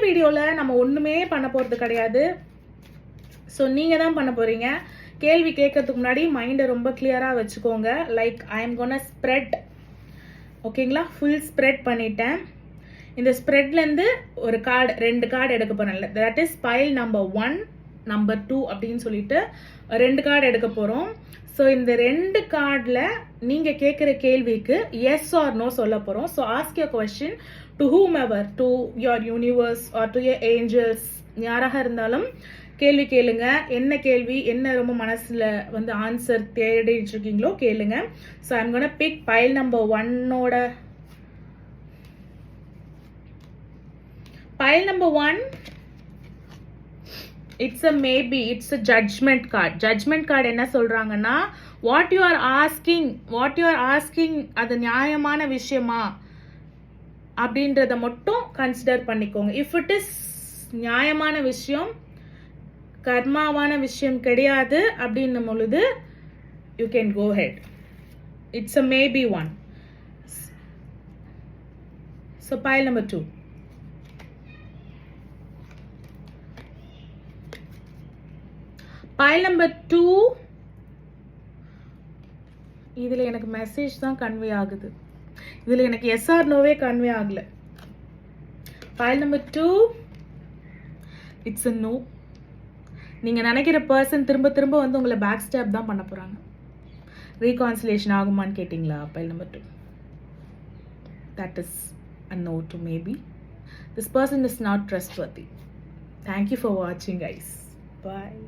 வீடியோவில் நம்ம ஒன்றுமே பண்ண போகிறது கிடையாது. ஸோ நீங்கள் தான் பண்ண போகிறீங்க. கேள்வி கேட்கறதுக்கு முன்னாடி மைண்டை ரொம்ப கிளியராக வச்சுக்கோங்க. Like I am gonna spread, ஓகேங்களா? ஃபுல் ஸ்ப்ரெட் பண்ணிட்டேன். இந்த ஸ்ப்ரெட்லேருந்து ஒரு கார்டு, 2 கார்டு எடுக்க போகிறேன்ல, that is pile number 1 number 2 அப்படின்னு சொல்லிட்டு 2 கார்டு எடுக்க போகிறோம். ஸோ இந்த 2 கார்டில் நீங்கள் கேட்குற கேள்விக்கு எஸ் ஆர் நோ சொல்ல போகிறோம். So ask your question to whomever, to your universe or to your angels, யாராக இருந்தாலும் கேள்வி கேளுங்க. என்ன கேள்வி, என்ன ரொம்ப மனசில் வந்து ஆன்சர் தேடிட்டு இருக்கீங்களோ கேளுங்க. So I'm gonna pick pile number 1ஓட pile number 1. It's a maybe, it's a judgment card. Judgment card என்ன சொல்றாங்கன்னா, what you are asking அது நியாயமான விஷயமா அப்படின்றத மட்டும் கன்சிடர் பண்ணிக்கோங்க. if it is நியாயமான விஷயம், கர்மாவான விஷயம் கிடையாது அப்படின்னும் பொழுது you can go ahead. It's a maybe one. So pile number 2. pile number 2, இதில் எனக்கு மெசேஜ் தான் கன்வே ஆகுது. இதில் எனக்கு எஸ் ஆர் நோவே கன்வே ஆகலை. pile number 2, it's a no. நீங்கள் நினைக்கிற பர்சன் திரும்ப திரும்ப வந்து உங்களை பேக் ஸ்டாப் தான் பண்ண போகிறாங்க. ரீகான்சிலேஷன் ஆகுமான்னு கேட்டிங்களா? pile number 2, that is a no to maybe. This person is not trustworthy. Thank you for watching, guys. Bye.